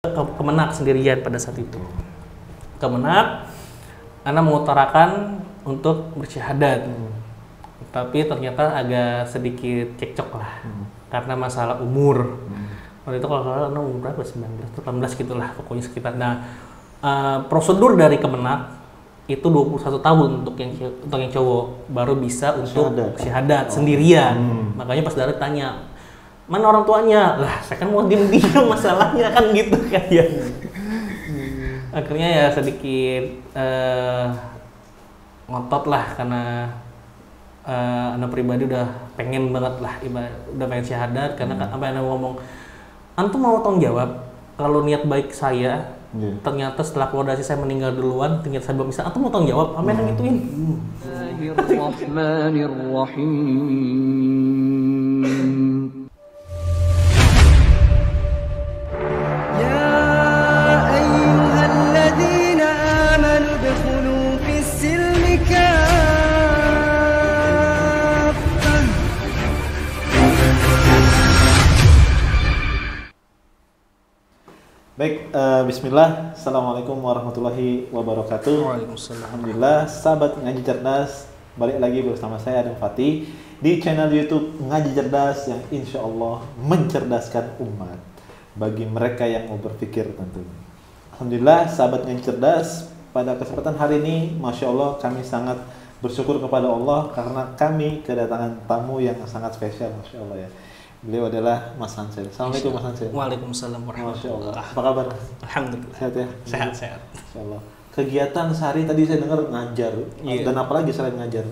Kemenak sendirian pada saat itu. Kemenak, Ana mengutarakan untuk bersyahadat. Tapi ternyata agak sedikit cekcok lah. Karena masalah umur. Waktu itu kalau salah Ana umur berapa? 19, 18 gitulah pokoknya sekitar. Nah, prosedur dari Kemenak itu 21 tahun untuk yang cowok baru bisa untuk syahadat sendirian. Makanya pas Dara tanya, mana orang tuanya? Lah, saya kan mau diem-diem masalahnya kan gitu kan ya. Akhirnya ya sedikit ngotot lah karena anak pribadi udah pengen banget lah, udah pengen syahadat karena apa yang ngomong, antum mau tanggung jawab kalau niat baik saya ternyata setelah keluar dari saya meninggal duluan, ternyata saya belum bisa, antum mau tanggung jawab apa yang gituin. Baik, bismillah. Assalamualaikum warahmatullahi wabarakatuh. Waalaikumsalam. Alhamdulillah, sahabat Ngaji Cerdas, balik lagi bersama saya Adam Fatih di channel YouTube Ngaji Cerdas yang insya Allah mencerdaskan umat bagi mereka yang mau berpikir tentunya. Alhamdulillah, sahabat Ngaji Cerdas, pada kesempatan hari ini, masya Allah, kami sangat bersyukur kepada Allah karena kami kedatangan tamu yang sangat spesial, masya Allah ya. Beliau adalah Mas Hansen. Assalamualaikum Mas Hansen. Waalaikumsalam warahmatullahi wabarakatuh. Apa kabar? Alhamdulillah. Sehat ya? Sehat. Insyaallah. Kegiatan sehari tadi saya dengar ngajar. Dan apa lagi selain ngajar?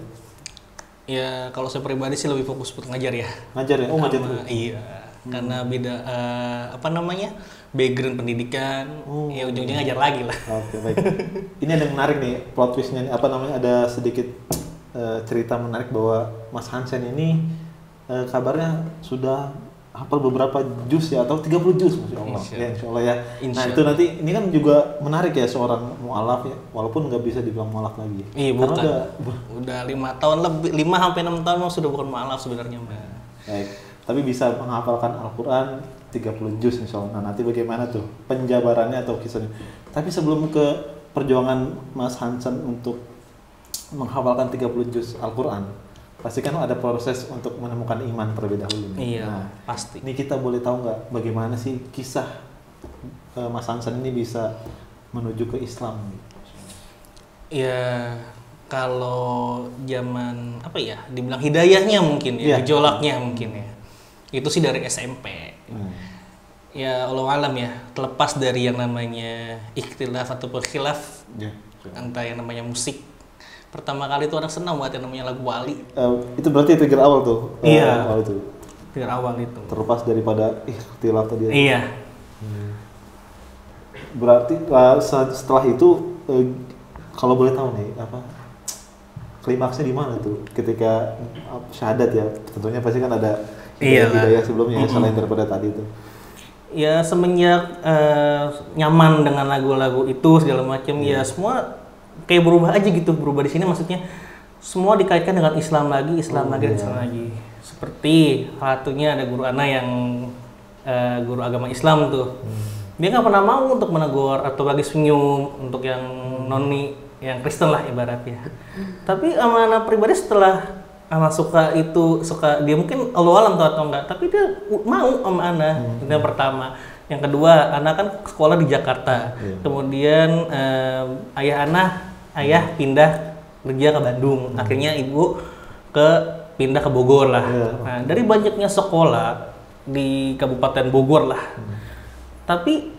Ya kalau saya pribadi sih lebih fokus buat ngajar ya. Ngajar ya? Oh ngajar tuh? Iya. Karena beda background pendidikan. Ya ujung-ujungnya ngajar lagi lah. Oke, baik. Ini ada yang menarik nih plot twistnya. Ada sedikit cerita menarik bahwa Mas Hansen ini kabarnya sudah hafal beberapa juz ya, atau 30 juz Masya Allah. Ya, Insya Allah ya. Nah itu nanti, ini kan juga menarik ya seorang mu'alaf ya, walaupun nggak bisa dibilang mu'alaf lagi. Iya bukan, udah 5 tahun lebih, 5-6 tahun sudah bukan mu'alaf sebenarnya. Baik, tapi bisa menghafalkan Al-Quran 30 juz Insya Allah. Nah nanti bagaimana tuh penjabarannya atau kisahnya. Tapi sebelum ke perjuangan Mas Hansen untuk menghafalkan 30 juz Al-Quran, pasti kan ada proses untuk menemukan iman terlebih dahulu. Iya, nah, pasti. Ini kita boleh tahu nggak bagaimana sih kisah Mas Hansen ini bisa menuju ke Islam? Ya, kalau zaman dibilang hidayahnya mungkin ya, gejolaknya mungkin ya. Itu sih dari SMP. Ya Allah alam ya, terlepas dari yang namanya ikhtilaf ataupun khilaf, antara yang namanya musik. Pertama kali itu orang senang buat yang namanya lagu Wali. Itu berarti trigger awal tuh? Iya, trigger awal itu. Terlepas daripada ikhtilaf tadi. Iya. Berarti setelah itu, kalau boleh tahu nih, klimaksnya di mana tuh? Ketika syahadat ya, tentunya pasti kan ada hidayah sebelumnya selain daripada tadi itu. Ya semenjak nyaman dengan lagu-lagu itu segala macam, ya semua kayak berubah aja gitu, berubah di sini maksudnya semua dikaitkan dengan Islam lagi. Seperti satunya ada guru Ana yang guru agama Islam tuh, dia nggak pernah mau untuk menegur atau bagi senyum untuk yang noni, yang Kristen lah ibaratnya. Tapi sama Ana pribadi setelah Ana suka dia mungkin Allah alam atau enggak, tapi dia mau sama Ana. Itu yang pertama. Yang kedua, Ana kan sekolah di Jakarta. Kemudian ayah pindah kerja ke Bandung. Akhirnya ibu pindah ke Bogor lah. Nah, dari banyaknya sekolah di Kabupaten Bogor lah. Tapi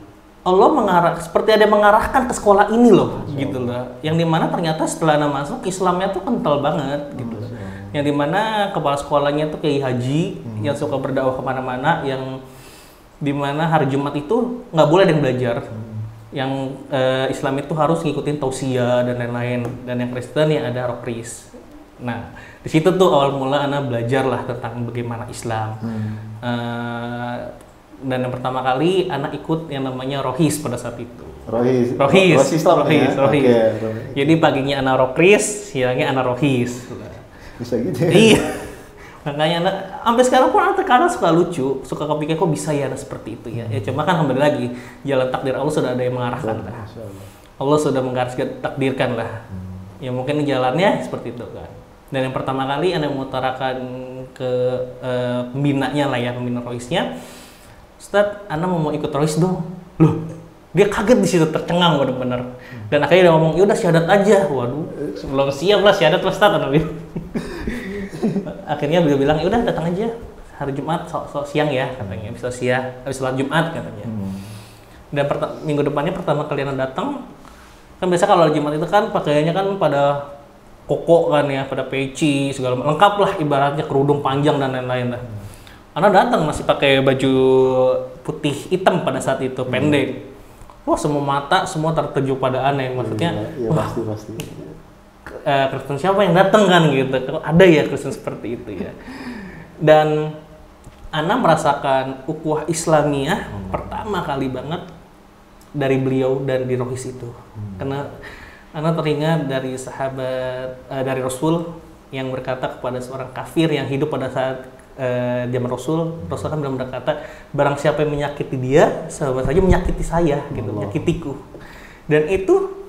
Allah seperti ada yang mengarahkan ke sekolah ini loh, gitu loh. Yang dimana ternyata setelah Ana masuk, Islamnya tuh kental banget, gitu. Yang dimana kepala sekolahnya tuh Kiai Haji yang suka berdakwah kemana-mana, yang dimana hari Jumat itu nggak boleh ada yang belajar, yang Islam itu harus ngikutin tausiah dan lain-lain, dan yang Kristen yang ada rokris. Nah di situ tuh awal mula Ana belajar lah tentang bagaimana Islam. Dan yang pertama kali Ana ikut yang namanya Rohis pada saat itu. Rohis. Jadi paginya Ana rokris, siangnya Ana Rohis. Bisa gitu ya? Iya. Makanya sampai sekarang pun anak kadang suka lucu, suka kepikir kok bisa ya seperti itu ya. Ya cuma kan kembali lagi jalan takdir Allah sudah ada yang mengarahkan lah. Allah sudah takdirkan lah. Ya mungkin jalannya seperti itu kan. Dan yang pertama kali Anda mengutarakan ke pembinanya lah ya, pembina roisnya, Ustadz, Anda mau ikut rois dong. Loh, dia kaget di situ, tercengang bener-bener. Dan akhirnya dia ngomong, ya udah syahadat aja. Waduh, belum siap lah syahadat Ustadz, Anda bilang. Akhirnya beliau bilang, ya udah datang aja hari Jumat siang ya katanya, bisa siang habis sholat Jumat katanya. Dan minggu depannya pertama kali Anda datang, kan biasa kalau Jumat itu kan pakaiannya kan pada koko kan ya, pada peci segala macam, lengkap lah ibaratnya, kerudung panjang dan lain-lain lah. Anda datang masih pakai baju putih hitam pada saat itu, pendek. Wah, semua mata semua tertuju pada Anda, yang maksudnya iya, pasti. Kristen siapa yang datang kan gitu, ada ya Kristen seperti itu ya. Dan Ana merasakan ukhuwah Islamiyah pertama kali banget dari beliau dan di rohis itu. Karena Ana teringat dari sahabat dari Rasul yang berkata kepada seorang kafir yang hidup pada saat zaman Rasul kan belum berkata, barang siapa yang menyakiti dia, sahabat saja menyakiti saya gitu, menyakitiku. Dan itu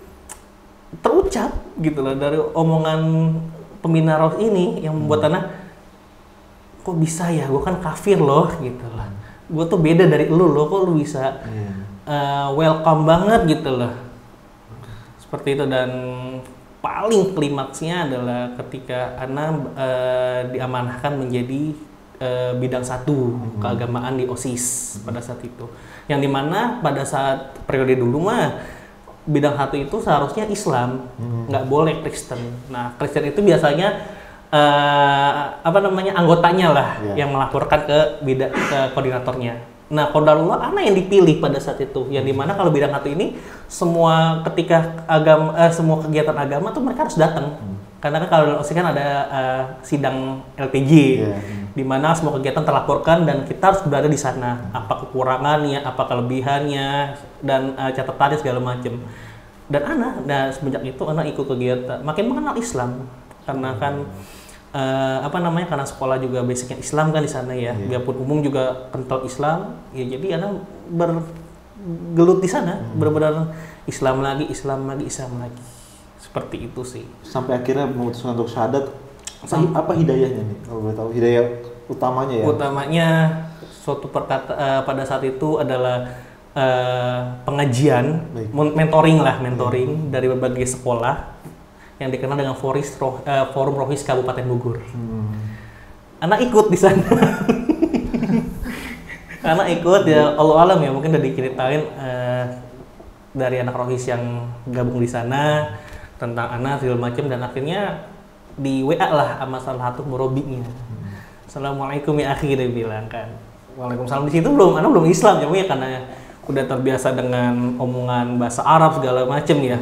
terucap gitu loh dari omongan pembina roh ini yang membuat Ana, kok bisa ya, gue kan kafir loh gitu loh, gue tuh beda dari lu loh, kok lu bisa welcome banget gitu loh, seperti itu. Dan paling klimaksnya adalah ketika Ana diamanahkan menjadi bidang 1 keagamaan di OSIS pada saat itu, yang dimana pada saat periode dulu mah bidang 1 itu seharusnya Islam, nggak boleh Kristen. Nah, Kristen itu biasanya anggotanya lah yang melaporkan ke koordinatornya. Nah, qadarullah Ana yang dipilih pada saat itu, yang dimana kalau bidang 1 ini semua semua kegiatan agama tuh mereka harus datang. Karena kan kalau OSIS kan ada sidang LPG, di mana semua kegiatan terlaporkan dan kita harus berada di sana. Apa kekurangannya, apa kelebihannya, dan catatannya segala macam. Dan semenjak itu Ana ikut kegiatan, makin mengenal Islam. Karena kan karena sekolah juga basicnya Islam kan di sana ya. Biarpun umum juga kental Islam, ya jadi Ana bergelut di sana, benar-benar Islam lagi. Seperti itu sih. Sampai akhirnya memutuskan untuk syahadat. Apa hidayahnya nih? Kalau boleh tahu, hidayah utamanya ya? Utamanya suatu pada saat itu adalah pengajian, mentoring dari berbagai sekolah yang dikenal dengan Forum Rohis Kabupaten Bogor. Anak ikut di sana. Anak ikut ya, Allah alam ya, mungkin udah diceritain dari anak rohis yang gabung di sana tentang anak segala macam, dan akhirnya di WA lah sama salah satu murabinya. Assalamualaikum ya akhi, dia bilang kan. Waalaikumsalam. Di situ anak belum Islam ya, karena udah terbiasa dengan omongan bahasa Arab segala macam ya.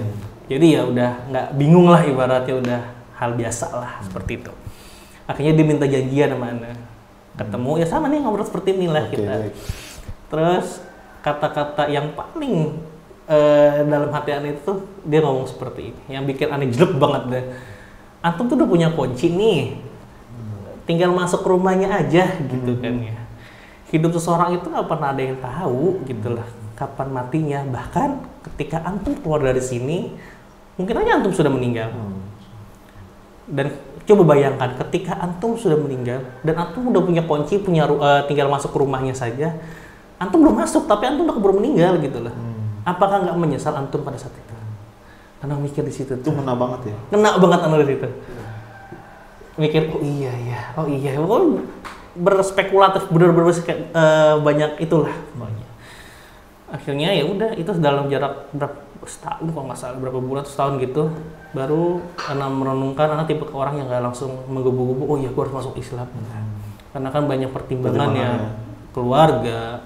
Jadi ya udah nggak bingung lah, ibaratnya udah hal biasa lah seperti itu. Akhirnya dia minta janjian sama Ana. Ketemu ya sama nih, ngobrol seperti inilah kita. Terus kata-kata yang paling dalam hati Ana itu dia ngomong seperti ini, yang bikin Ana jelek banget deh. Antum tuh udah punya kunci nih, tinggal masuk ke rumahnya aja gitu kan ya. Hidup seseorang itu nggak pernah ada yang tahu gitu lah kapan matinya. Bahkan ketika antum keluar dari sini, mungkin aja antum sudah meninggal. Dan coba bayangkan ketika antum sudah meninggal dan antum udah punya kunci, tinggal masuk ke rumahnya saja, antum belum masuk tapi antum udah keburu meninggal gitu lah. Apakah nggak menyesal antum pada saat itu? Karena mikir di situ. Itu ngena banget ya? Ngena banget Ana di situ. Mikir, oh iya. Berspekulatif, bener-bener banyak itulah pokoknya. Akhirnya ya udah, itu dalam jarak berapa setahun kalau nggak salah, berapa bulan, setahun gitu, baru Ana merenungkan. Ana tipe ke orang yang nggak langsung menggebu-gebu, oh iya gue harus masuk Islam. Karena kan banyak pertimbangannya, keluarga,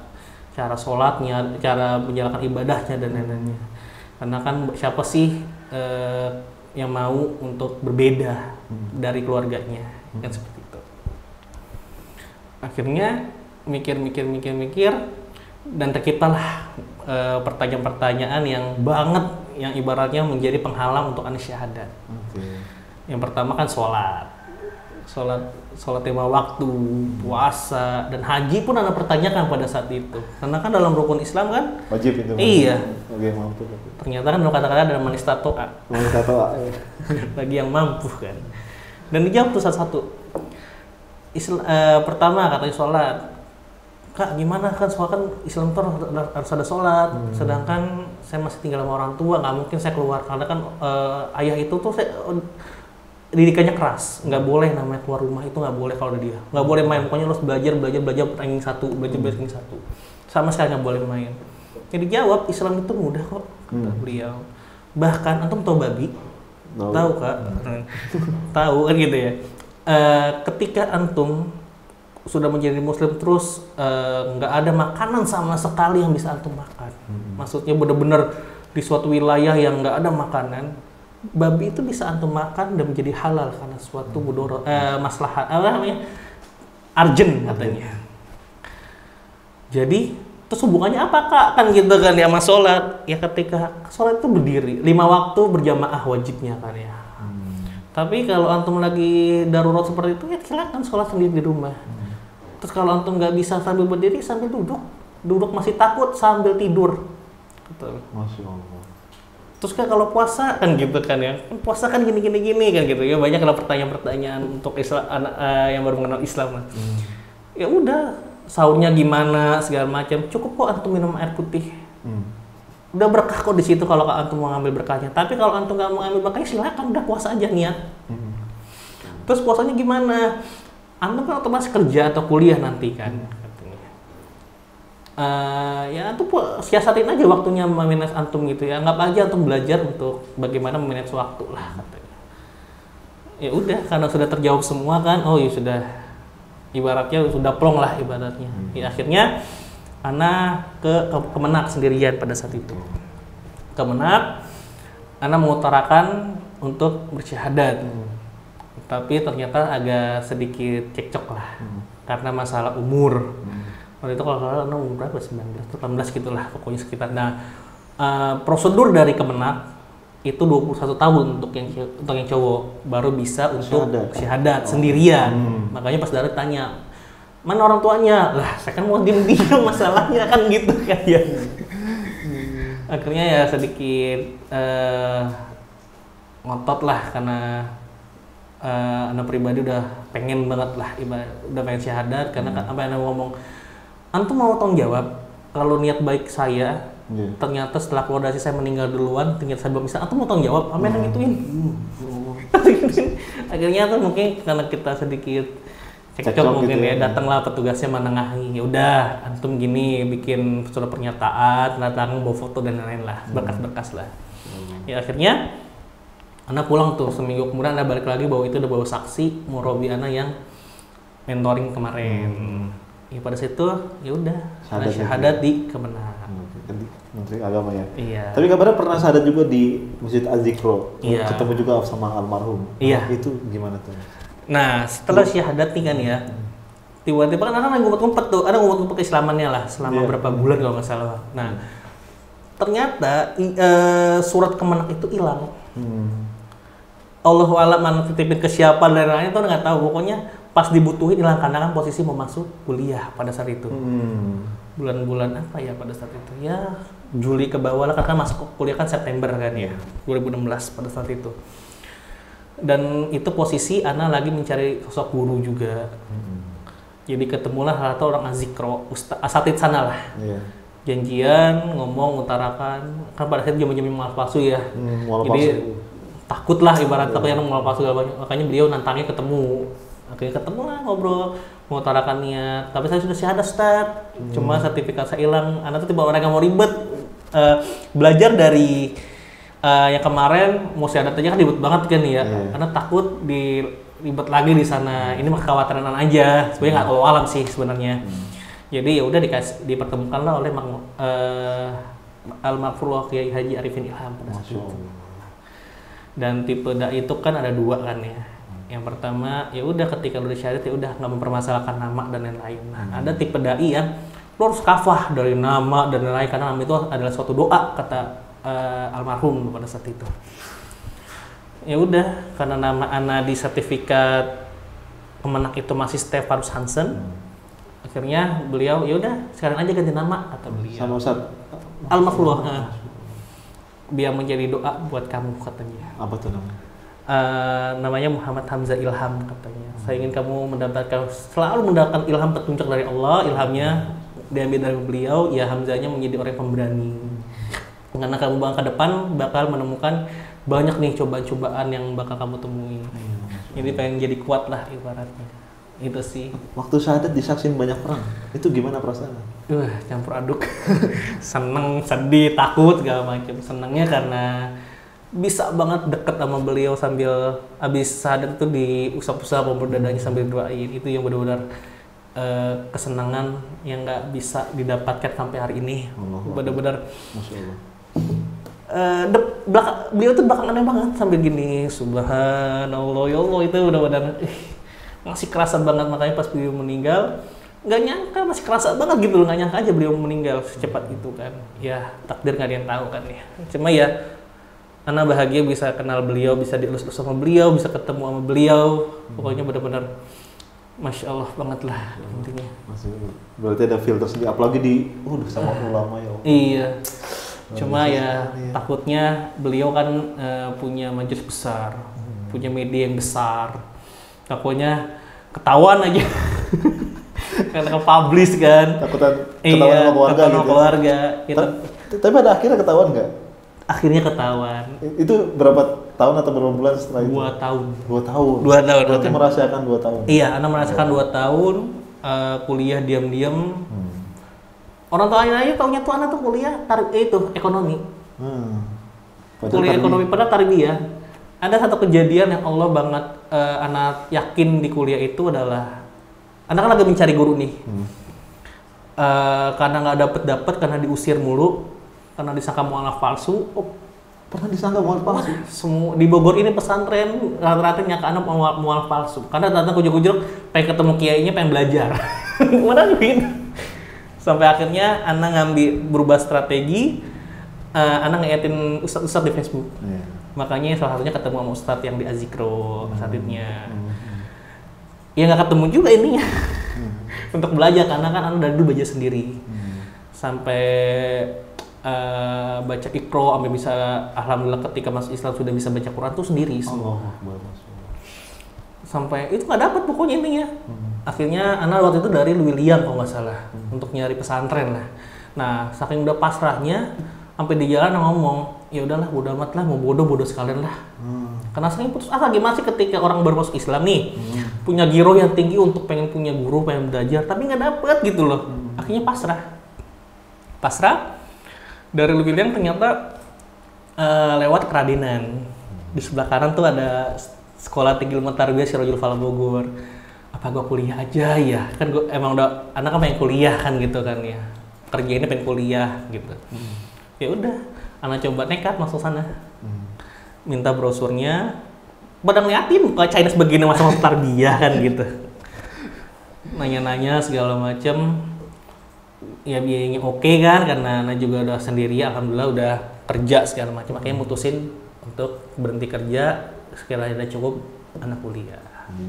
cara sholatnya, cara menjalankan ibadahnya dan lain-lainnya. Karena kan siapa sih yang mau untuk berbeda dari keluarganya, kan seperti itu. Akhirnya mikir dan terciptalah pertanyaan-pertanyaan yang ibaratnya menjadi penghalang untuk Ana syahadat. Yang pertama kan sholat sholat 5 waktu, puasa, dan haji pun Anda pertanyakan pada saat itu. Karena kan dalam rukun Islam kan wajib itu. Iya. Oke, mampu. Ternyata kan kata-kata ada man istata'a. Bagi yang mampu kan. Dan dijawab tuh satu-satu. Pertama katanya sholat. Kak, gimana kan soal kan Islam tuh harus ada sholat, sedangkan saya masih tinggal sama orang tua, nggak mungkin saya keluar karena kan ayah itu tuh didikannya keras, nggak boleh namanya keluar rumah itu nggak boleh kalau ada dia, nggak boleh main, pokoknya harus belajar ranking 1, belajar 1, sama sekali nggak boleh main. Jadi jawab Islam itu mudah kok kata beliau. Bahkan antum tahu babi? Tahu Kak? Tahu kan gitu ya. Ketika antum sudah menjadi muslim terus nggak ada makanan sama sekali yang bisa antum makan. Maksudnya benar-benar di suatu wilayah yang nggak ada makanan, babi itu bisa antum makan dan menjadi halal karena suatu maslahat arjen katanya. Jadi terus hubungannya apa Kak? Kan gitu kan ya sama sholat. Ya ketika sholat itu berdiri 5 waktu berjamaah wajibnya kan ya. Tapi kalau antum lagi darurat seperti itu ya silakan sholat sendiri di rumah. Terus kalau antum nggak bisa sambil berdiri, sambil duduk masih takut sambil tidur. Betul. Masya Allah. Terus kan kalau puasa kan gitu kan ya, puasa kan gini kan gitu ya, banyak kalau pertanyaan untuk Islam yang baru mengenal Islam lah. Ya udah, sahurnya gimana segala macam, cukup kok antum minum air putih. Udah berkah kok di situ kalau antum mau ngambil berkahnya. Tapi kalau antum nggak mau ngambil berkahnya silakan udah puasa aja niat. Terus puasanya gimana? Antum kan otomatis kerja atau kuliah nanti kan katanya. Ya antum siasatin aja waktunya memanage antum gitu ya. Anggap aja antum belajar untuk bagaimana memanage waktu lah katanya. Ya udah karena sudah terjawab semua kan. Oh ya sudah ibaratnya sudah plong lah ibaratnya. Ya akhirnya ana ke Kemenak sendirian pada saat itu. Kemenak ana mengutarakan untuk bersyahadat. Tapi ternyata agak sedikit cekcok lah karena masalah umur. Waktu itu kalau salah umur berapa? 19 atau 18 gitulah pokoknya sekitar. Nah, prosedur dari Kemenak itu 21 tahun untuk yang cowok baru bisa untuk syahadat sendirian. Makanya pas Darat tanya, "Mana orang tuanya?" Lah, saya kan mau diem-diem masalahnya kan gitu kan ya. Akhirnya ya sedikit ngotot lah karena anak pribadi udah pengen banget lah, udah pengen syahadat karena apa yang anak ngomong, antum mau tanggung jawab kalau niat baik saya ternyata setelah keluar dari saya meninggal duluan, ternyata saya belum bisa, antum mau tanggung jawab, apa yang gituin. Akhirnya tuh mungkin karena kita sedikit cekcok mungkin gitu ya, datanglah petugasnya menengahi, ya udah antum gini bikin surat pernyataan, datang bawa foto dan lain-lain lah, berkas-berkas lah. Ya akhirnya Ana pulang tuh seminggu kemudian Ana balik lagi bahwa itu udah bawa saksi murabi Ana yang mentoring kemarin. Ya pada situ ya udah Ana syahadat di Kemenak. Menteri Agama ya. Iya. Tapi kabarnya pernah syahadat juga di Masjid Az-Zikro. Iya. Ketemu juga sama almarhum. Iya. Itu gimana tuh? Nah setelah syahadat nih kan ya, tiba-tiba kan Ana ngumpet-ngumpet tuh, Ana ngumpet-ngumpet keislamannya lah selama berapa bulan kalau nggak salah. Nah ternyata surat Kemenak itu hilang. Allahu a'lam mana titipin ke siapa dan lain-lain itu nggak tahu, pokoknya pas dibutuhin hilang karena kan posisi mau masuk kuliah pada saat itu. Bulan-bulan apa ya pada saat itu ya Juli ke bawah lah karena masuk kuliah kan September kan ya 2016 pada saat itu. Dan itu posisi Ana lagi mencari sosok guru juga. Jadi ketemulah satu orang Az-Zikro, asatid sana lah. Janjian ngomong utarakan kan pada saat jam-jam mual palsu ya. Jadi takut lah ibarat takutnya mau palsu makanya beliau nantangnya ketemu. Akhirnya ketemu lah ngobrol mengutarakan niat. Tapi saya sudah syahadat Ustaz. Cuma sertifikat saya hilang. Anak tuh tiba orang yang mau ribet. Belajar dari yang kemarin mau syahadat aja kan ribet banget kan ya. Karena takut ribet lagi di sana. Ini mah kekhawatiran aja. Sebenarnya nggak tahu alam sih sebenarnya. Jadi ya udah dipertemukan lah oleh Al-Maghfurullah Kiai Haji Arifin Ilham pada saat itu. Dan tipe dai itu kan ada dua kan ya. Yang pertama ya udah ketika lu syahadat ya udah nggak mempermasalahkan nama dan lain-lain. Nah, ada tipe dai yang lu harus kafah dari nama dan lain-lain karena nama itu adalah suatu doa kata almarhum pada saat itu. Ya udah karena nama ana di sertifikat kemenak itu masih Stefanus Hansen. Akhirnya beliau ya udah sekarang aja ganti nama kata beliau. Sama Ustaz Al-Mafluh. Biar menjadi doa buat kamu katanya. apa tuh namanya? Namanya Muhammad Hamzah Ilham katanya. Saya ingin kamu selalu mendapatkan ilham petunjuk dari Allah. Ilhamnya diambil dari beliau, ya Hamzahnya menjadi orang yang pemberani. Karena kamu ke depan bakal menemukan banyak nih cobaan-cobaan yang bakal kamu temui. Jadi pengen jadi kuat lah ibaratnya. Itu sih. Waktu syahadat disaksin banyak orang, itu gimana perasaan? Campur aduk. Seneng, sedih, takut segala macam. Senengnya karena bisa banget deket sama beliau sambil habis syahadat itu diusap-usap dadanya sambil doain. Itu yang benar-benar kesenangan yang nggak bisa didapatkan sampai hari ini. Benar-benar. Masya Allah. Beliau tuh belakangan banget sambil gini, subhanallah ya Allah, itu benar-benar masih kerasa banget. Makanya pas beliau meninggal nggak nyangka, masih kerasa banget gitu loh, nggak nyangka aja beliau meninggal secepat itu kan. Ya takdir nggak ada yang tahu kan ya. Cuma ya Ana bahagia bisa kenal beliau, bisa dielus-elus sama beliau, bisa ketemu sama beliau. Pokoknya benar-benar Masya Allah banget lah intinya. Berarti ada filter sendiri, apalagi di sama ulama ya. Iya. Cuma ya takutnya beliau kan punya majelis besar, punya media yang besar. Takutnya ketahuan aja. Karena ke-publish kan. Takutan ketahuan sama keluarga gitu. Keluarga. Gitu. Tapi ada akhirnya ketahuan nggak? Akhirnya ketahuan. Itu berapa tahun atau berapa bulan setelah itu? 2 tahun. 2 tahun? 2 tahun. Berarti merasakan 2 tahun? Iya, Ana merasakan 2 tahun, kuliah diam-diam. Orang tuanya aja taunya tuh Ana tuh kuliah ekonomi. Kuliah ekonomi pada tarbiyah. Ada satu kejadian yang Allah banget Ana yakin di kuliah itu adalah Ana kan lagi mencari guru nih. Karena nggak dapet karena diusir mulu, karena disangka mualaf palsu. Pernah disangka mualaf palsu? Semua di Bogor ini pesantren rata-rata nyangka Ana mualaf palsu. Karena datang ujuk-ujuk pengen ketemu kiainya, pengen belajar. Mana gitu. Sampai akhirnya Ana berubah strategi. Ana ngeliatin ustadz di Facebook. Makanya salah satunya ketemu sama ustadz yang di Azikro saatnya. Ya nggak ketemu juga ininya. Untuk belajar, karena kan Ana dari dulu belajar sendiri. Sampai baca Iqra, sampai bisa, alhamdulillah ketika masuk Islam sudah bisa baca Quran tuh sendiri semua. Sampai itu nggak dapat pokoknya intinya. Akhirnya Ana waktu itu dari William kalau nggak salah, untuk nyari pesantren lah. Nah saking udah pasrahnya, sampai di jalan ngomong, ya udahlah bodo amat lah, mau bodoh sekalian lah. Karena sering putus asa gimana sih ketika orang baru masuk Islam nih, punya giro yang tinggi untuk pengen punya guru, pengen belajar, tapi nggak dapet gitu loh. Akhirnya pasrah. Dari William ternyata lewat Keradenan. Di sebelah kanan tuh ada Sekolah Tinggi Ilmu Tarbiyah Sirajul Falah Bogor. Apa gua kuliah aja ya? Kan gua emang udah anak kan pengen kuliah kan gitu kan ya. Kerja ini pengen kuliah gitu. Ya udah, anak coba nekat masuk sana. Minta brosurnya. Pada ngeliatin kayak Chinese begini masa tarbiyah kan gitu. Nanya-nanya segala macem. Ya biayanya oke kan, karena Ana juga udah sendiri, alhamdulillah udah kerja segala macam. Makanya mutusin untuk berhenti kerja, sekiranya udah cukup anak kuliah.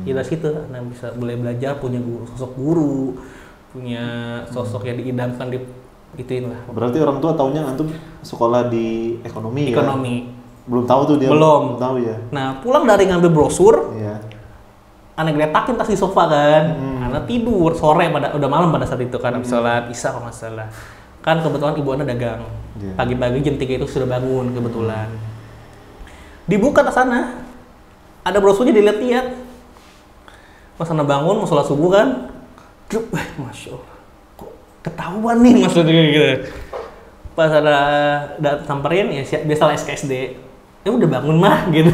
Ya dari situ Ana bisa boleh belajar, punya sosok guru, punya sosok yang diidamkan di ituin lah. Berarti orang tua taunya antum sekolah di ekonomi. Ya? Belum tahu tuh dia. Belum tahu ya. Nah pulang dari ngambil brosur, Ana geletakin tas di sofa kan. Ana tidur sore udah malam pada saat itu kan, habis sholat Isya kalau nggak salah. Kan kebetulan ibu Ana dagang. Pagi-pagi jam 3 itu sudah bangun kebetulan. Dibuka tas Ana, ada brosurnya dilihat-lihat. Pas Ana bangun mau sholat subuh kan, Masya Allah, kok ketahuan nih maksudnya gitu. Pas ada samperin ya biasalah SKSD. Ya udah bangun mah gitu.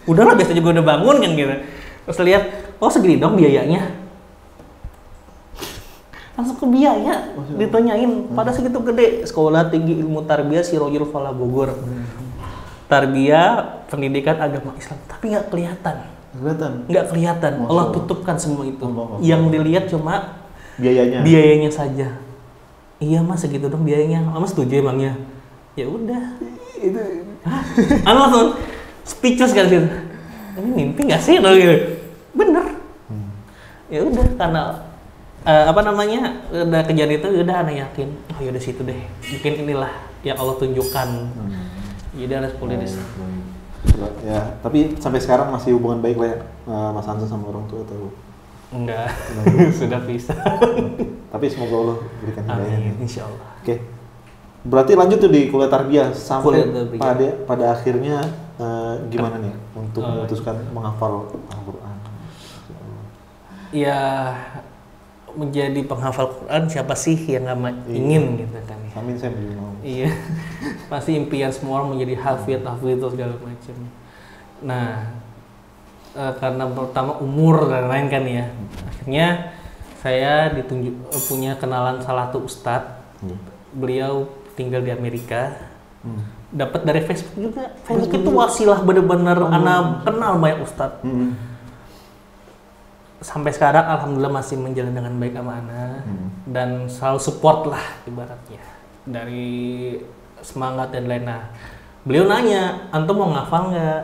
Udahlah biasa juga udah bangun kan gitu. Terus lihat, oh segini dong biayanya. Langsung ke biaya, ditanyain, pada segitu gede. Sekolah Tinggi Ilmu Tarbiyah Sirajul Falah Bogor. Tarbiyah, pendidikan agama Islam, tapi nggak kelihatan. Nggak kelihatan. Allah tutupkan semua itu. Yang dilihat cuma biayanya saja. Iya mas, segitu dong biayanya. Mas setuju emangnya? Ya udah. Anu langsung speechless kan gitu. Ini mimpi nggak sih? Gitu. Bener. Ya udah karena apa namanya udah kejadian itu udah anak yakin oh ya udah situ deh mungkin inilah yang Allah tunjukkan. Jadi harus politis. Ya tapi sampai sekarang masih hubungan baik lah ya Mas Hansen sama orang tua atau enggak? Sudah pisah. Tapi semoga Allah berikan hidayah. Insya Allah. Oke. Berarti lanjut tuh di kuliah tarbiyah sampai pada akhirnya gimana nih untuk memutuskan menghafal Al-Quran? Ya menjadi penghafal Quran siapa sih yang nggak ingin gitu kan ya? Amin saya mau. Iya, pasti impian semua orang menjadi hafid segala macam. Nah, karena pertama umur dan lain kan ya, akhirnya saya ditunjuk punya kenalan salah satu ustadz. Beliau tinggal di Amerika. Dapat dari Facebook juga. Facebook itu wasilah bener-bener anak kenal banyak ustadz. Sampai sekarang alhamdulillah masih menjalin dengan baik sama Ana dan selalu support lah ibaratnya dari semangat dan lain. Nah, beliau nanya, antum mau ngafal nggak?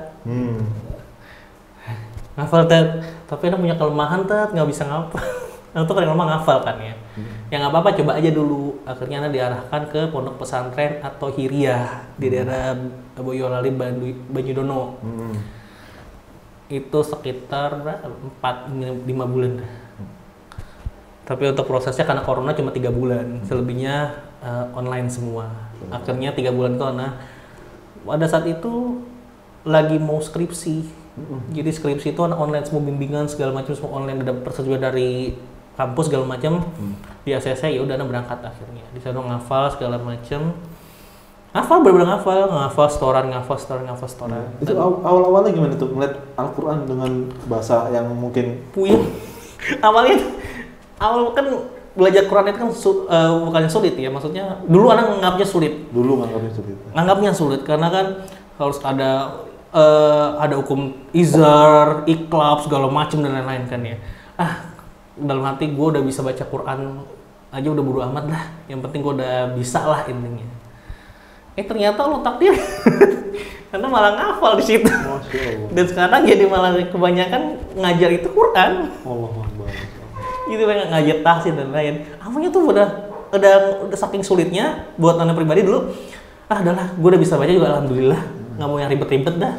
Ngafal tapi Ana punya kelemahan nggak bisa ngafal. Antum paling lama ngafal kan ya? Ya nggak apa-apa, coba aja dulu. Akhirnya Ana diarahkan ke pondok pesantren atau Hiriyah di daerah Boyolali, Banyudono. Itu sekitar 4-5 bulan. Tapi untuk prosesnya karena corona cuma 3 bulan, selebihnya online semua. Akhirnya 3 bulan itu pada saat itu lagi mau skripsi. Jadi skripsi itu online semua, bimbingan segala macam semua online, ada persetujuan dari kampus segala macam. Di ACC ya udah berangkat akhirnya. Di sana ngafal segala macam. Ngafal, bener-bener ngafal setoran. Itu awal-awalnya gimana tuh ngeliat Al-Quran dengan bahasa yang mungkin puyeng? Awal kan belajar Quran itu kan bukannya sulit ya, maksudnya dulu anak nganggapnya sulit. Nganggapnya sulit karena kan harus ada hukum izar, iqlab segala macam dan lain-lain kan ya. Dalam hati gue udah bisa baca Quran aja udah bodo amat lah, yang penting gue udah bisa lah intinya. Ternyata Allah takdir, karena malah ngafal di situ. Dan sekarang jadi malah kebanyakan ngajar itu Quran. Gitu banyak ngajar tahsin dan lain. Awalnya tuh udah saking sulitnya buat anak pribadi dulu. Udahlah, gue udah bisa baca juga alhamdulillah. Nggak mau yang ribet-ribet dah.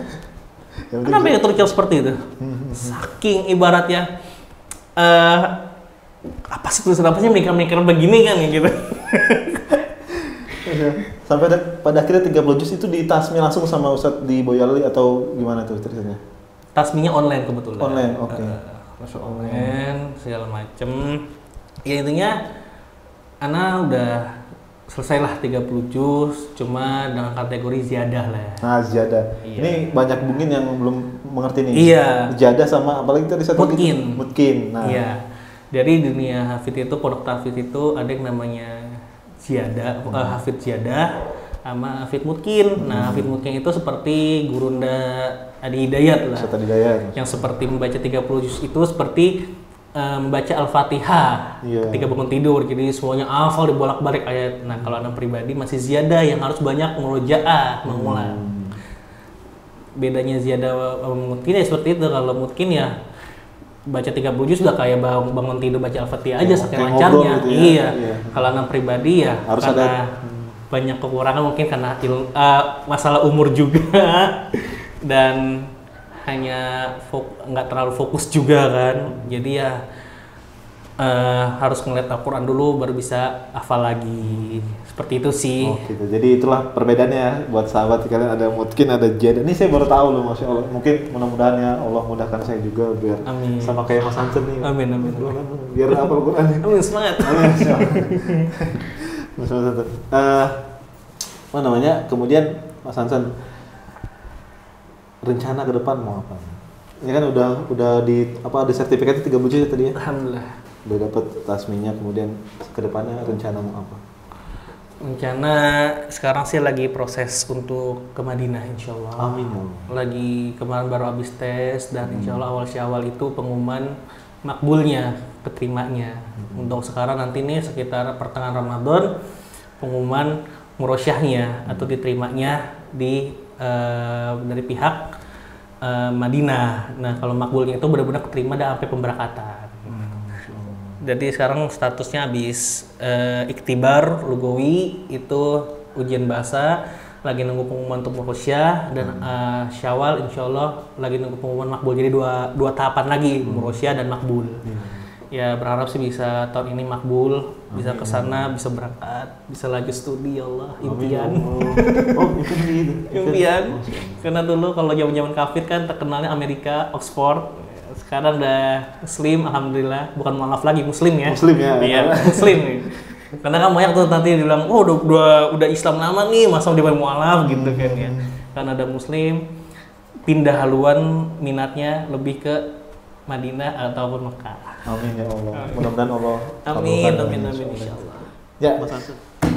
Kenapa yang terucap seperti itu? Saking ibaratnya apa sih tulisan apa sih mikir-mikir begini kan ya gitu. Sampai pada akhirnya 30 juz itu ditasmi langsung sama Ustadz di Boyolali atau gimana tuh ceritanya? Tasminya online kebetulan. Online, oke. Online segala macem. Ya intinya Ana udah selesai lah 30 juz, cuma dengan kategori ziyadah lah. Ziyadah. Iya. Ini banyak mungkin yang belum mengerti nih. Iya. Ziyadah sama apalagi tadi satu mutkin. Iya. Dari dunia hafid itu, pondok tahfidz itu ada yang namanya ziyadah, hafid ziyadah sama hafid mutkin. Nah, hafid mutkin itu seperti Gurunda Adi Hidayat lah. Yang seperti membaca 30 juz itu seperti membaca Al-Fatihah ketika bangun tidur. Jadi semuanya hafal dibolak-balik ayat. Nah, kalau anak pribadi masih ziyadah yang harus banyak murojaah, mengulang. Bedanya ziyadah mutkin ya seperti itu. Kalau mutkin ya baca 30 juz sudah kayak bangun tidur baca Al-Fatihah aja saking lancarnya. Gitu ya? Iya. Kalau anak pribadi ya harus karena banyak kekurangan mungkin karena masalah umur juga dan hanya nggak terlalu fokus juga kan. Jadi ya harus ngeliat Al-Quran dulu baru bisa hafal lagi. Seperti itu sih. Gitu. Jadi itulah perbedaannya buat sahabat kalian, ada mutkin, ada ziyadah. Ini saya baru tahu loh, Masya Allah. Mungkin mudah-mudahan ya Allah mudahkan saya juga biar sama kayak Mas Hansen nih. Amin. Biar hafal Al-Quran. Amin, semangat. Apa namanya? Kemudian Mas Hansen rencana ke depan mau apa? Ini kan udah ada sertifikatnya 30 juz tadi ya? Alhamdulillah. Udah dapat tasminya, kemudian ke depannya rencana mau apa? Rencana sekarang sih lagi proses untuk ke Madinah insya Allah. Amin. Lagi kemarin baru habis tes dan insya Allah awal Syawal itu pengumuman makbulnya, keterimanya. Untuk sekarang nanti nih sekitar pertengahan Ramadan pengumuman murosyahnya atau diterimanya dari pihak Madinah. Nah kalau makbulnya itu benar-benar keterima dan sampai pemberangkatan. Jadi sekarang statusnya habis iktibar lugawi, itu ujian bahasa, lagi nunggu pengumuman untuk murosyah, dan Syawal insyaallah lagi nunggu pengumuman makbul. Jadi dua tahapan lagi, murosyah dan makbul. Ya berharap sih bisa tahun ini makbul, bisa ke sana, bisa berangkat, bisa lanjut studi, ya Allah, impian. Oh, itu. Impian. Karena dulu kalau zaman-zaman kafir kan terkenalnya Amerika, Oxford. Sekarang udah muslim, alhamdulillah. Bukan mualaf lagi, muslim ya. Muslim ya. Iya, muslim nih. Karena kan banyak tuh nanti bilang, oh udah Islam lama nih, masa udah mualaf gitu kan ya. Karena ada muslim, pindah haluan minatnya lebih ke Madinah ataupun Mekah. Amin ya Allah. Mudah-mudahan Allah. Amin insyaallah. Ya,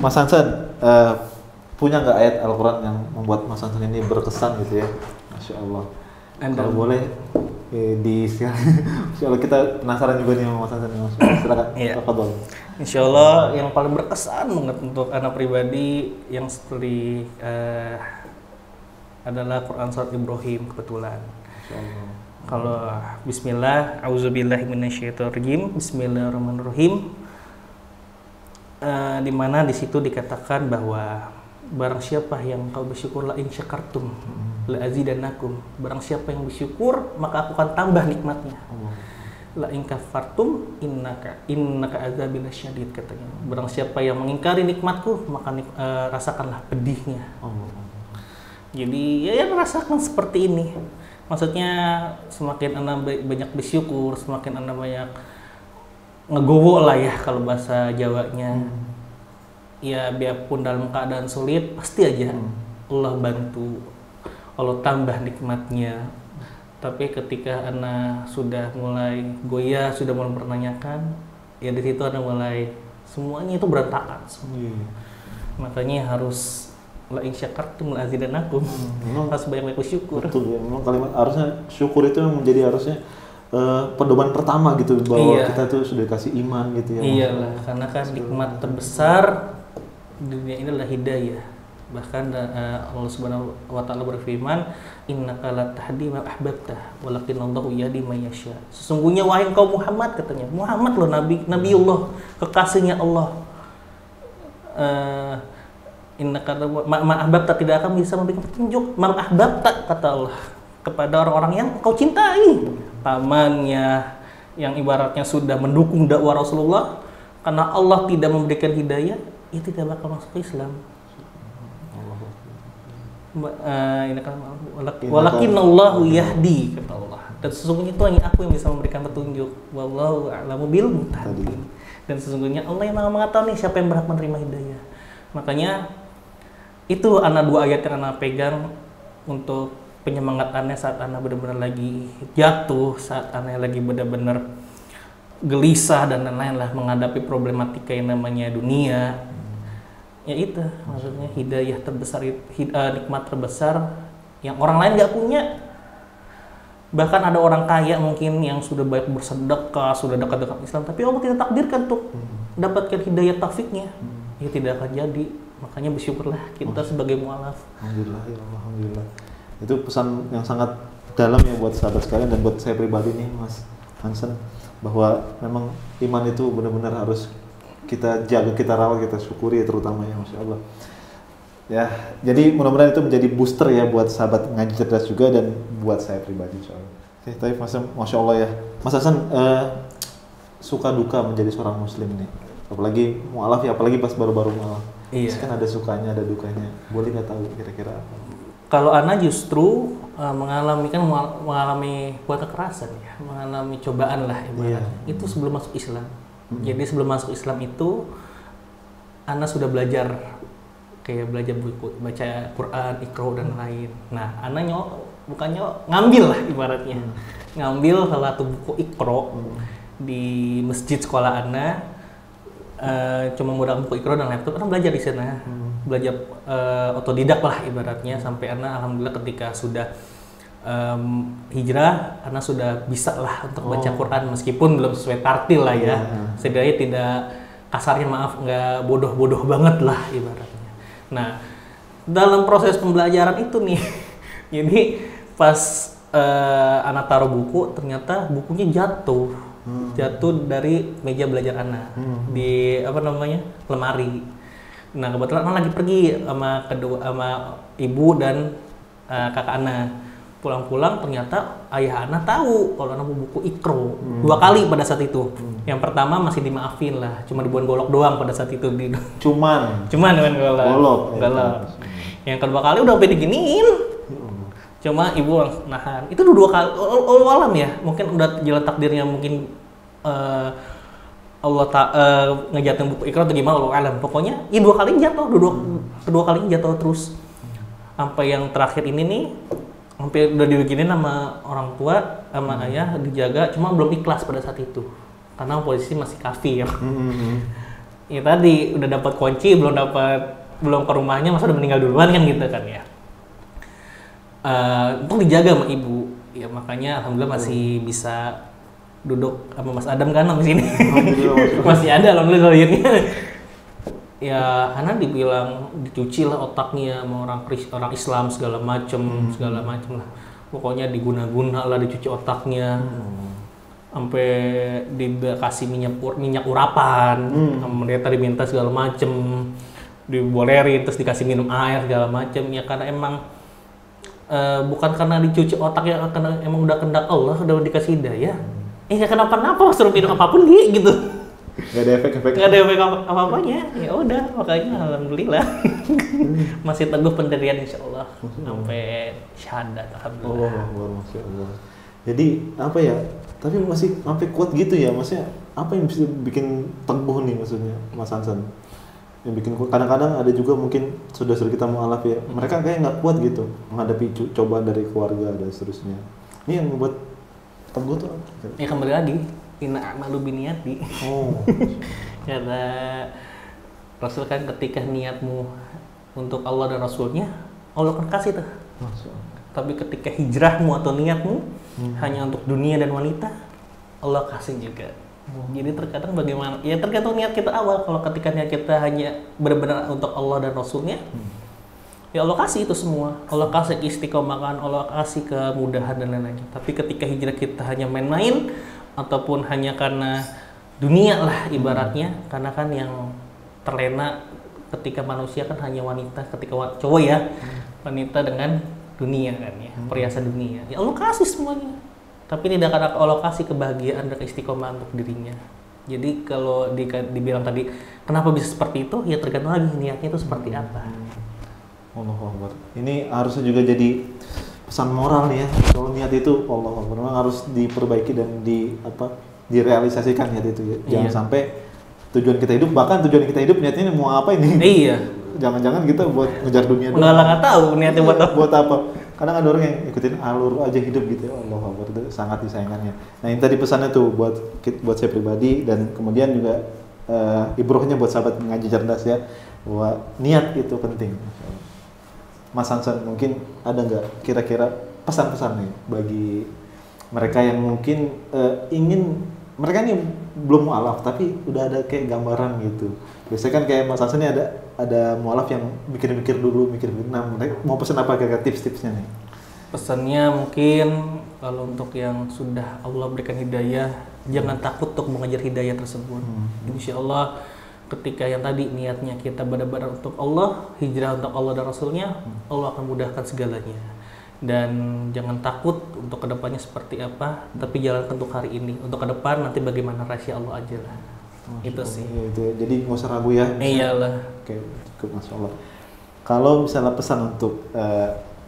Mas Hansen, punya nggak ayat Al-Quran yang membuat Mas Hansen ini berkesan gitu ya? Masya Allah. Kalau boleh Insya Allah kita penasaran juga nih sama Mas Hansen. Silakan. Tafadhol. Insya Allah yang paling berkesan banget untuk anak pribadi yang seperti adalah Quran surat Ibrahim kebetulan. Insya Allah. Kalau Bismillah, Auzubillahi minasyaitonirrajim, Bismillahirrahmanirrahim. Di mana di situ dikatakan bahwa barang siapa yang kau bersyukur la in syakartum la azidannakum. Barang siapa yang bersyukur maka aku akan tambah nikmatnya. La in kafartum innaka azabi lasyadid, katanya. Barang siapa yang mengingkari nikmatku maka rasakanlah pedihnya. Jadi ya rasakan seperti ini. Maksudnya semakin Anda banyak bersyukur, semakin Anda banyak ngegowo lah ya kalau bahasa Jawanya. Ya biarpun dalam keadaan sulit, pasti aja Allah bantu, Allah tambah nikmatnya. Tapi ketika Anda sudah mulai goyah, sudah mulai mempertanyakan, ya di situ Anda mulai semuanya itu berantakan. Makanya harus la in syakartum la azidannakum. Harus banyak bersyukur. Betul ya, memang kalimat harusnya syukur itu yang menjadi harusnya pedoman pertama gitu bahwa kita tuh sudah dikasih iman gitu ya. Iyalah, karena kan nikmat terbesar di dunia ini adalah hidayah. Bahkan Allah Subhanahu wa taala berfirman, innaka la tahdi man ahbabta walakinallahu yahdi man yasha. Sesungguhnya wahai engkau Muhammad, katanya. Muhammad loh nabiullah, kekasihnya Allah. Innaka man ahbabta, tidak akan bisa memberikan petunjuk man ahbabta, kata Allah, kepada orang-orang yang kau cintai. Pamannya yang ibaratnya sudah mendukung dakwah Rasulullah, karena Allah tidak memberikan hidayah, ia tidak bakal masuk Islam. Walakinallahu yahdi, kata Allah. Dan sesungguhnya itu hanya aku yang bisa memberikan petunjuk. Wallahu a'lamu bil muhtadin. Dan sesungguhnya Allah yang mengetahui siapa yang berhak menerima hidayah. Makanya itu dua ayat yang pegang untuk penyemangat saat benar-benar lagi jatuh, saat lagi benar-benar gelisah dan lain-lain lah menghadapi problematika yang namanya dunia. Ya itu maksudnya hidayah terbesar, nikmat terbesar yang orang lain nggak punya. Bahkan ada orang kaya mungkin yang sudah banyak bersedekah, sudah dekat-dekat Islam, tapi Allah tidak takdirkan untuk dapatkan hidayah taufiknya. Ya tidak akan jadi. Makanya bersyukurlah kita sebagai mualaf. Alhamdulillah ya Allah, alhamdulillah. Itu pesan yang sangat dalam ya buat sahabat sekalian dan buat saya pribadi nih Mas Hansen, bahwa memang iman itu benar-benar harus kita jaga, kita rawat, kita syukuri terutama ya, Masya Allah. Ya, jadi mudah-mudahan itu menjadi booster ya buat sahabat ngaji cerdas juga dan buat saya pribadi Insya Allah. Oke, tapi Masya Allah ya. Mas Hasan, suka duka menjadi seorang muslim nih. Apalagi mualaf ya, apalagi pas baru-baru mualaf. Iya. Kan ada sukanya, ada dukanya. Boleh nggak tahu kira-kira apa? Kalau Ana justru mengalami buat kekerasan ya, mengalami cobaan lah ibaratnya. Itu sebelum masuk Islam. Jadi sebelum masuk Islam itu Ana sudah belajar buku, baca Quran, Iqra dan lain. Nah, Ana bukannya ngambil lah ibaratnya. Ngambil salah satu buku Iqra di masjid sekolah Ana. Cuma modal buku Iqra dan laptop, Ana belajar di sana. Belajar otodidak lah ibaratnya, sampai Ana alhamdulillah ketika sudah hijrah, Ana sudah bisa lah untuk baca Quran meskipun belum sesuai tartil lah ya. Setidaknya tidak kasarnya, maaf, nggak bodoh-bodoh banget lah ibaratnya. Nah, dalam proses pembelajaran itu nih, jadi pas Ana taruh buku, ternyata bukunya jatuh. jatuh dari meja belajar Ana di apa namanya lemari. Nah kebetulan Ana lagi pergi sama ibu dan kakak Ana. Pulang-pulang ternyata ayah Ana tahu kalau Ana bawa buku Iqra 2 kali pada saat itu. Yang pertama masih dimaafin lah, cuma dibuat golok doang pada saat itu. Cuman dengan golok. Yang kedua kali udah sampai diginiin. Cuma ibu nahan. Itu 2 kali. Allah alam ya, mungkin udah jalan takdirnya, mungkin Allah ngejatuhin buku Iqra atau gimana, Allah alam. Pokoknya ya 2 kali jatuh, kedua kalinya jatuh terus. Sampai yang terakhir ini nih, hampir udah dibikinin sama orang tua, sama ayah, dijaga, cuma belum ikhlas pada saat itu. Karena posisi masih kafir. Ya tadi udah dapat kunci, belum ke rumahnya, masa udah meninggal duluan kan gitu kan ya. Untuk dijaga sama ibu, ya makanya alhamdulillah masih bisa duduk sama Mas Adam kan di sini. Masih ada alhamdulillah lahirnya. Ya karena dibilang dicuci lah otaknya sama orang Islam segala macem lah. Pokoknya diguna-guna lah, dicuci otaknya. Sampai dikasih minyak urapan, sama mereka diminta segala macem, dibolerin terus dikasih minum air segala macem. Ya karena emang bukan karena dicuci otaknya, karena emang udah kehendak Allah, udah dikasih hidayah. Nggak kenapa-napa, suruh minum apapun gitu. Nggak ada efek-efek. Nggak ada efek apa-apanya. Ya udah, makanya alhamdulillah masih teguh pendirian insya Allah sampai syahadat alhamdulillah. Masya Allah. Jadi apa ya? Tapi masih sampai kuat gitu ya, maksudnya apa yang bisa bikin teguh nih maksudnya Mas Hansan? Yang bikin kuat, kadang-kadang ada juga mungkin saudara kita mu'alaf ya, mereka kayak nggak kuat gitu menghadapi cobaan dari keluarga dan seterusnya. Ini yang membuat teguh tuh. Ya kembali lagi, inna a'malu biniyati. Karena Rasul kan ketika niatmu untuk Allah dan Rasulnya, Allah akan kasih tuh. Tapi ketika hijrahmu atau niatmu hanya untuk dunia dan wanita, Allah kasih juga. Jadi terkadang bagaimana? Ya tergantung niat kita awal. Kalau ketika niat kita hanya benar-benar untuk Allah dan Rasulnya, ya Allah kasih itu semua. Allah kasih istiqomahan, Allah kasih kemudahan dan lain-lain. Tapi ketika hijrah kita hanya main-main ataupun hanya karena dunia lah ibaratnya, karena kan yang terlena ketika manusia kan hanya wanita, ketika cowok ya wanita dengan dunia kan ya, perhiasan dunia. Ya Allah kasih semuanya. Tapi tidak akan Allah kasih kebahagiaan dan istiqomah untuk dirinya. Jadi kalau dibilang tadi kenapa bisa seperti itu, ya tergantung lagi niatnya itu seperti apa. Allahu Akbar. Ini harusnya juga jadi pesan moral nih ya. Kalau niat itu Allahu Akbar memang harus diperbaiki dan direalisasikan niat itu ya. Jangan sampai tujuan kita hidup, bahkan tujuan kita hidup niatnya mau apa ini? Iya. Jangan-jangan kita buat ngejar dunia doang. Nggak tahu niatnya buat apa. Kadang ada orang yang ikutin alur aja hidup gitu ya. Allahu Akbar, itu sangat disayangkannya. Nah ini tadi pesannya tuh buat saya pribadi dan kemudian juga ibrohnya buat sahabat ngaji cerdas ya, bahwa niat itu penting. Mas Hansan, mungkin ada nggak kira-kira pesan-pesan nih bagi mereka yang mungkin mereka ini belum mu'alaf tapi udah ada kayak gambaran gitu. Biasanya kan kayak Mas Hansan ini ada mu'alaf yang mikir-mikir dulu, nah mereka mau pesan apa kira-kira tips-tipsnya nih? Pesannya mungkin kalau untuk yang sudah Allah berikan hidayah, jangan takut untuk mengejar hidayah tersebut. Insya Allah ketika yang tadi niatnya kita benar-benar untuk Allah, hijrah untuk Allah dan Rasulnya, Allah akan mudahkan segalanya. Dan jangan takut untuk kedepannya seperti apa, tapi jalankan untuk hari ini. Untuk ke depan nanti bagaimana rahasia Allah aja lah. Itu sih. Itu. Jadi nggak usah ragu ya. Iyalah. Oke, cukup Masya Allah. Kalau misalnya pesan untuk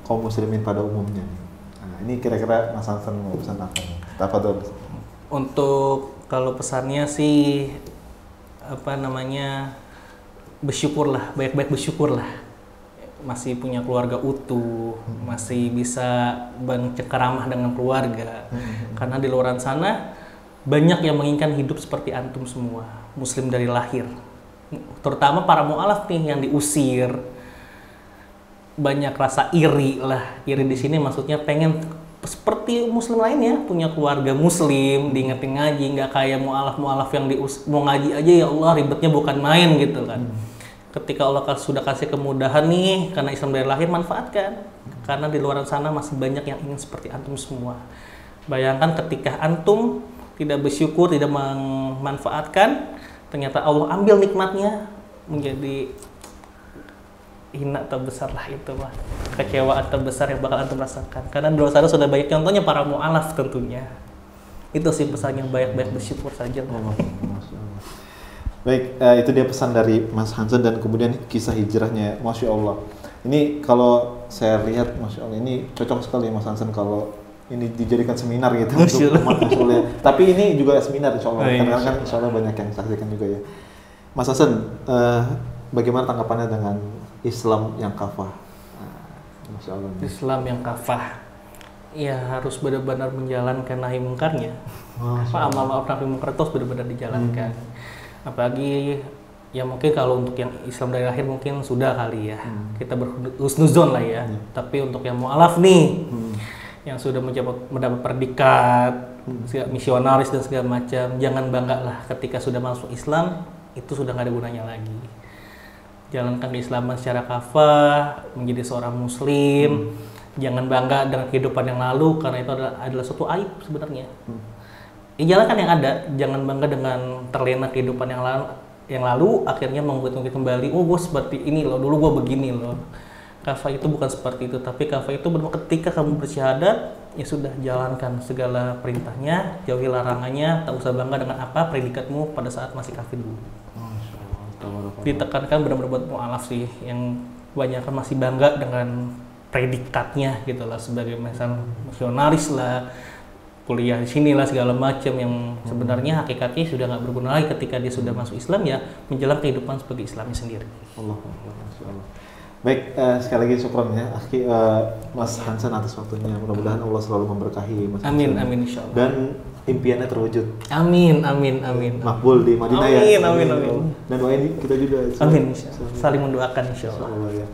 kaum muslimin pada umumnya, nah, ini kira-kira Mas Hansan mau pesan apa? Apa tuh? Untuk kalau pesannya sih bersyukurlah, baik-baik bersyukurlah. Masih punya keluarga utuh, masih bisa bercengkerama dengan keluarga. Karena di luar sana banyak yang menginginkan hidup seperti antum semua, muslim dari lahir. Terutama para mu'alaf nih yang diusir. Banyak rasa iri lah. Iri di sini maksudnya pengen seperti muslim lainnya, punya keluarga muslim, diingetin ngaji, nggak kayak mu'alaf yang mau ngaji aja ya Allah ribetnya bukan main gitu kan. Ketika Allah sudah kasih kemudahan nih, karena Islam dari lahir, manfaatkan. Karena di luar sana masih banyak yang ingin seperti antum semua. Bayangkan ketika antum tidak bersyukur, tidak memanfaatkan, ternyata Allah ambil nikmatnya, menjadi hina terbesar lah itu mah. Kecewaan terbesar yang bakal antum rasakan. Karena di luar sana sudah banyak contohnya para mu'alaf tentunya. Itu sih pesan yang banyak-banyak bersyukur saja. Baik, itu dia pesan dari Mas Hansen dan kemudian kisah hijrahnya, Masya Allah. Ini kalau saya lihat, Masya Allah, ini cocok sekali Mas Hansen kalau ini dijadikan seminar gitu untuk umat Masya Allah. Tapi ini juga seminar Insya Allah, karena kan Insya Allah banyak yang saksikan juga ya. Mas Hansen, bagaimana tanggapannya dengan Islam yang kafah? Masya Allah. Islam yang kafah, ya harus benar-benar menjalankan nahi mungkarnya. Amal ma'ruf nahi munkar itu harus benar-benar dijalankan. Apalagi ya mungkin kalau untuk yang Islam dari lahir mungkin sudah kali ya, kita berhusnuzon lah ya. Tapi untuk yang mu'alaf nih, yang sudah mendapat predikat misionaris dan segala macam, jangan bangga lah ketika sudah masuk Islam, itu sudah nggak ada gunanya lagi. Jalankan keislaman secara kafah, menjadi seorang muslim. Jangan bangga dengan kehidupan yang lalu, karena itu adalah suatu aib sebenarnya. Jalankan yang ada, jangan bangga dengan terlena kehidupan yang lalu, akhirnya mengungkit-ungkit kembali, oh gue seperti ini loh, dulu gue begini loh. Kafah itu bukan seperti itu, tapi kafah itu ketika kamu bersyahadat, ya sudah jalankan segala perintahnya, jauhi larangannya, tak usah bangga dengan apa predikatmu pada saat masih kafir dulu. Ditekankan benar-benar buat mu'alaf sih, yang banyak kan masih bangga dengan predikatnya gitu lah, sebagai misal misionaris lah, kuliah di sini lah segala macam, yang sebenarnya hakikatnya sudah nggak berguna lagi ketika dia sudah masuk Islam, ya menjalani kehidupan sebagai Islamnya sendiri. Allah. Baik, sekali lagi syukran ya Mas Hansen atas waktunya. Mudah-mudahan Allah selalu memberkahi Mas Hansen. Amin, amin insyaallah. Dan impiannya terwujud. Amin, amin, amin. Makbul di Madinah amin, ya. Amin, amin. Dan doain kita juga. Amin, saling mendoakan insyaallah. Ya.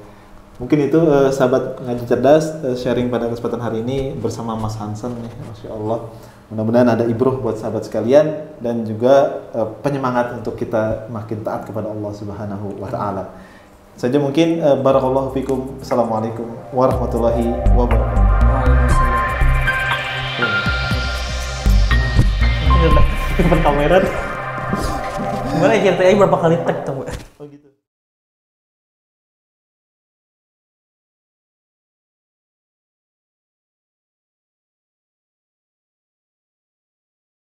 Mungkin itu sahabat ngaji cerdas, sharing pada kesempatan hari ini bersama Mas Hansen nih, Masya Allah. Mudah-mudahan ada ibroh buat sahabat sekalian dan juga penyemangat untuk kita makin taat kepada Allah Subhanahu wa Ta'ala. Saja mungkin barakallahu fikum. Assalamualaikum warahmatullahi wabarakatuh. Waalaikumsalam. Kamera. Gimana ceritanya berapa kali tag tuh, Mbak?